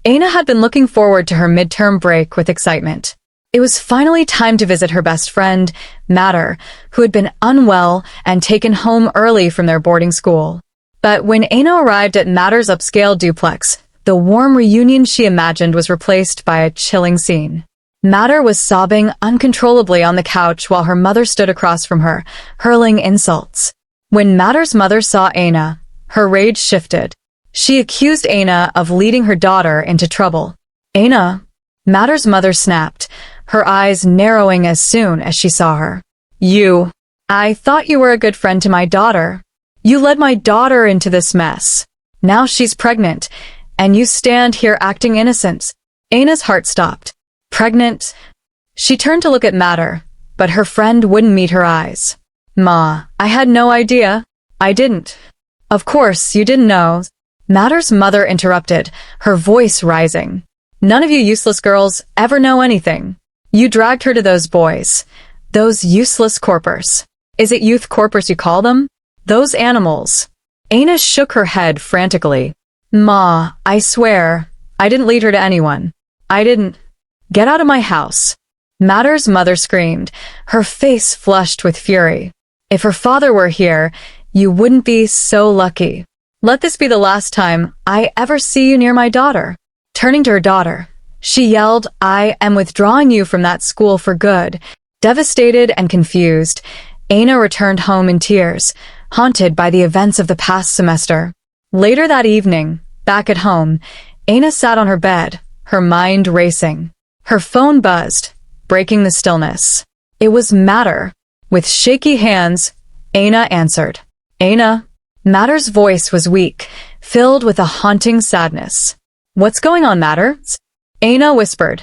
Aina had been looking forward to her midterm break with excitement. It was finally time to visit her best friend, Matter, who had been unwell and taken home early from their boarding school. But when Aina arrived at Matter's upscale duplex, the warm reunion she imagined was replaced by a chilling scene. Matter was sobbing uncontrollably on the couch while her mother stood across from her, hurling insults. When Matter's mother saw Aina, her rage shifted. She accused Aina of leading her daughter into trouble. Aina, Matter's mother snapped, her eyes narrowing as soon as she saw her. I thought you were a good friend to my daughter. You led my daughter into this mess. Now she's pregnant, and you stand here acting innocent. Aina's heart stopped. Pregnant? She turned to look at Matter, but her friend wouldn't meet her eyes. Ma, I had no idea. I didn't. Of course, you didn't know. Matter's mother interrupted, her voice rising. None of you useless girls ever know anything. You dragged her to those boys. Those useless Corpers. Is it youth Corpers you call them? Those animals. Aina shook her head frantically. Ma, I swear, I didn't lead her to anyone. I didn't. Get out of my house. Matter's mother screamed, her face flushed with fury. If her father were here, you wouldn't be so lucky. Let this be the last time I ever see you near my daughter. Turning to her daughter, she yelled, I am withdrawing you from that school for good. Devastated and confused, Aina returned home in tears, haunted by the events of the past semester. Later that evening, back at home, Aina sat on her bed, her mind racing. Her phone buzzed, breaking the stillness. It was Matter. With shaky hands, Aina answered. Aina. Matter's voice was weak, filled with a haunting sadness. What's going on, Matter? Aina whispered.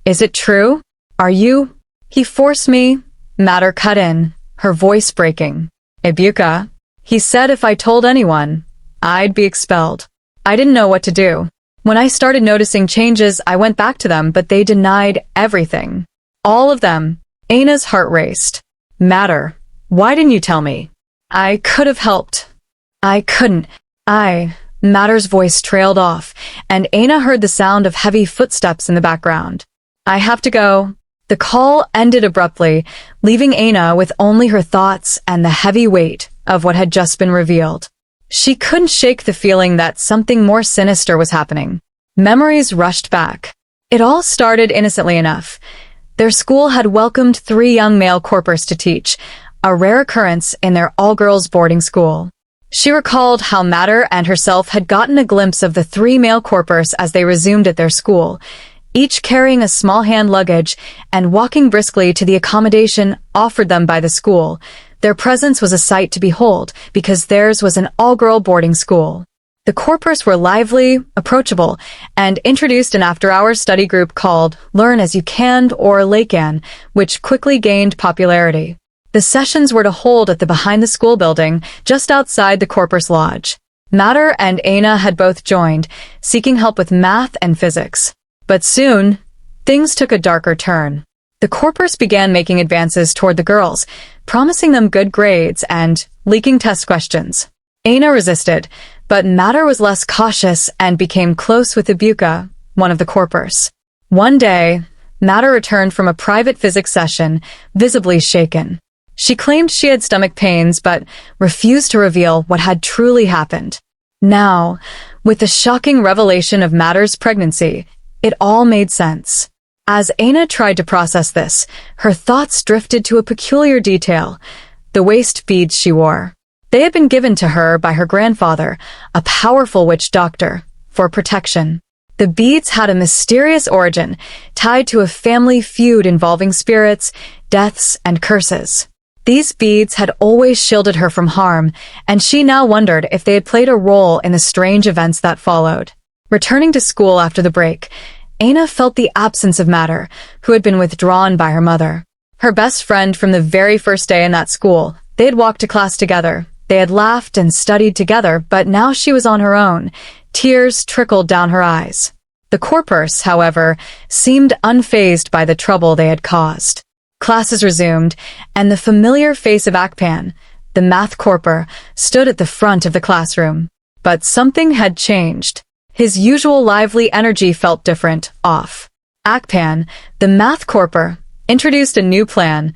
Is it true? Are you? He forced me. Matter cut in, her voice breaking. Ibuka. He said if I told anyone, I'd be expelled. I didn't know what to do. When I started noticing changes, I went back to them, but they denied everything. All of them. Aina's heart raced. Matter. Why didn't you tell me? I could have helped. I couldn't. Matter's voice trailed off, and Aina heard the sound of heavy footsteps in the background. I have to go. The call ended abruptly, leaving Aina with only her thoughts and the heavy weight of what had just been revealed. She couldn't shake the feeling that something more sinister was happening. Memories rushed back. It all started innocently enough. Their school had welcomed 3 young male Corpers to teach, a rare occurrence in their all-girls boarding school. She recalled how Matter and herself had gotten a glimpse of the 3 male Corpers as they resumed at their school, each carrying a small hand luggage and walking briskly to the accommodation offered them by the school. Their presence was a sight to behold because theirs was an all-girl boarding school. The Corpers were lively, approachable, and introduced an after-hours study group called Learn As You Can or Lacan, which quickly gained popularity. The sessions were to hold at the behind-the-school building, just outside the Corpers Lodge. Matter and Aina had both joined, seeking help with math and physics. But soon, things took a darker turn. The Corpers began making advances toward the girls, promising them good grades and leaking test questions. Aina resisted, but Matter was less cautious and became close with Ibuka, one of the Corpers. One day, Matter returned from a private physics session, visibly shaken. She claimed she had stomach pains, but refused to reveal what had truly happened. Now, with the shocking revelation of Matter's pregnancy, it all made sense. As Aina tried to process this, her thoughts drifted to a peculiar detail, the waist beads she wore. They had been given to her by her grandfather, a powerful witch doctor, for protection. The beads had a mysterious origin, tied to a family feud involving spirits, deaths, and curses. These beads had always shielded her from harm, and she now wondered if they had played a role in the strange events that followed. Returning to school after the break, Aina felt the absence of Matter, who had been withdrawn by her mother. Her best friend from the very first day in that school, they had walked to class together. They had laughed and studied together, but now she was on her own. Tears trickled down her eyes. The Corpers, however, seemed unfazed by the trouble they had caused. Classes resumed, and the familiar face of Akpan, the math Corper, stood at the front of the classroom. But something had changed. His usual lively energy felt different, off. Akpan, the math corper, introduced a new plan.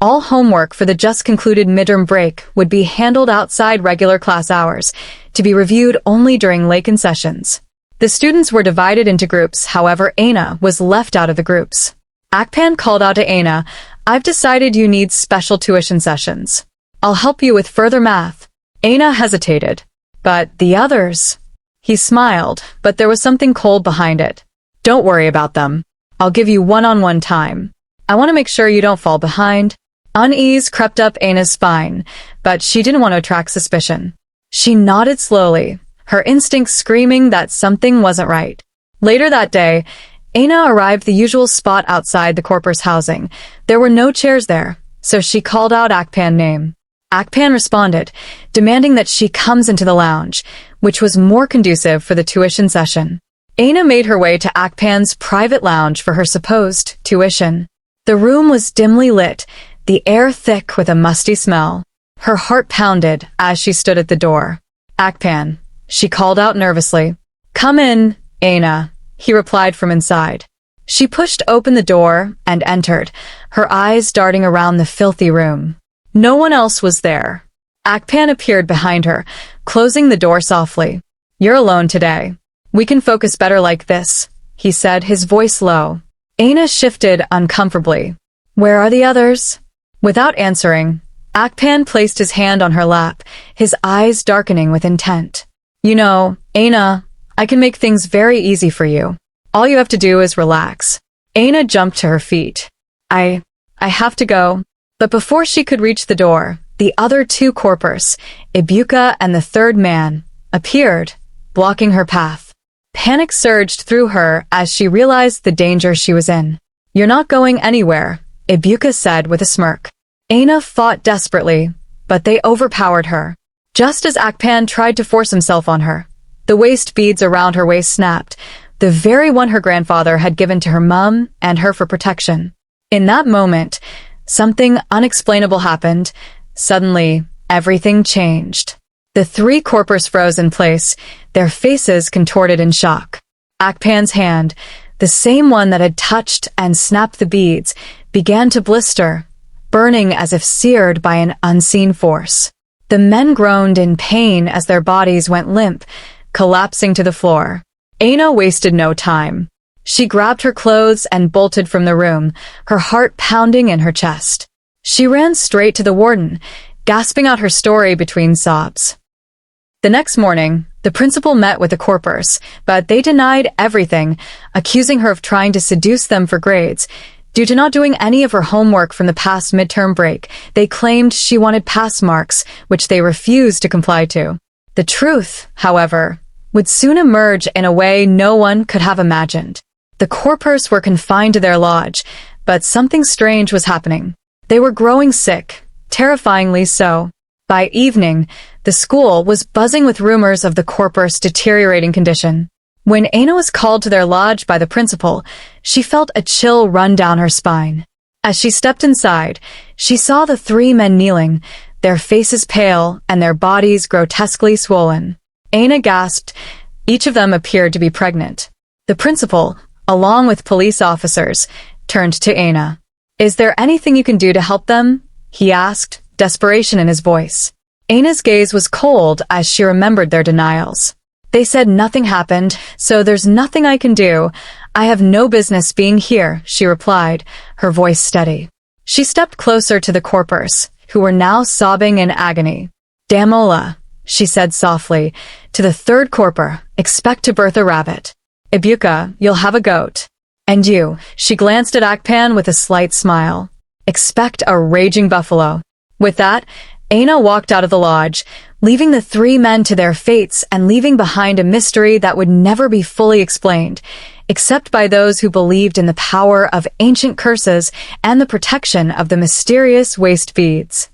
All homework for the just-concluded midterm break would be handled outside regular class hours, to be reviewed only during Laken sessions. The students were divided into groups, however Aina was left out of the groups. Akpan called out to Aina, "I've decided you need special tuition sessions. I'll help you with further math." Aina hesitated. "But the others?" He smiled, but there was something cold behind it. "Don't worry about them. I'll give you one-on-one time. I want to make sure you don't fall behind." Unease crept up Aina's spine, but she didn't want to attract suspicion. She nodded slowly, her instincts screaming that something wasn't right. Later that day, Aina arrived the usual spot outside the Corpers' housing. There were no chairs there, so she called out Akpan's name. Akpan responded, demanding that she comes into the lounge, which was more conducive for the tuition session. Aina made her way to Akpan's private lounge for her supposed tuition. The room was dimly lit, the air thick with a musty smell. Her heart pounded as she stood at the door. "Akpan," she called out nervously. "Come in, Aina," he replied from inside. She pushed open the door and entered, her eyes darting around the filthy room. No one else was there. Akpan appeared behind her, closing the door softly. "You're alone today. We can focus better like this," he said, his voice low. Aina shifted uncomfortably. "Where are the others?" Without answering, Akpan placed his hand on her lap, his eyes darkening with intent. "You know, Aina, I can make things very easy for you. All you have to do is relax." Aina jumped to her feet. I have to go." But before she could reach the door, the other two Corpers, Ibuka and the third man, appeared, blocking her path. Panic surged through her as she realized the danger she was in. "You're not going anywhere," Ibuka said with a smirk. Aina fought desperately, but they overpowered her. Just as Akpan tried to force himself on her, the waist beads around her waist snapped, the very one her grandfather had given to her mum and her for protection. In that moment, something unexplainable happened. Suddenly, everything changed. The three Corpers froze in place, their faces contorted in shock. Akpan's hand, the same one that had touched and snapped the beads, began to blister, burning as if seared by an unseen force. The men groaned in pain as their bodies went limp, collapsing to the floor. Aina wasted no time. She grabbed her clothes and bolted from the room, her heart pounding in her chest. She ran straight to the warden, gasping out her story between sobs. The next morning, the principal met with the Corpers, but they denied everything, accusing her of trying to seduce them for grades. Due to not doing any of her homework from the past midterm break, they claimed she wanted pass marks, which they refused to comply to. The truth, however, would soon emerge in a way no one could have imagined. The Corpers were confined to their lodge, but something strange was happening. They were growing sick, terrifyingly so. By evening, the school was buzzing with rumors of the Corpers' deteriorating condition. When Aina was called to their lodge by the principal, she felt a chill run down her spine. As she stepped inside, she saw the three men kneeling, their faces pale and their bodies grotesquely swollen. Aina gasped. Each of them appeared to be pregnant. The principal, along with police officers, turned to Aina. "Is there anything you can do to help them?" he asked, desperation in his voice. Aina's gaze was cold as she remembered their denials. "They said nothing happened, so there's nothing I can do. I have no business being here," she replied, her voice steady. She stepped closer to the Corpers, who were now sobbing in agony. "Damola," she said softly, to the third Corper, "expect to birth a rabbit. Ibuka, you'll have a goat. And you," she glanced at Akpan with a slight smile, "expect a raging buffalo." With that, Aina walked out of the lodge, leaving the three men to their fates and leaving behind a mystery that would never be fully explained, except by those who believed in the power of ancient curses and the protection of the mysterious waist beads.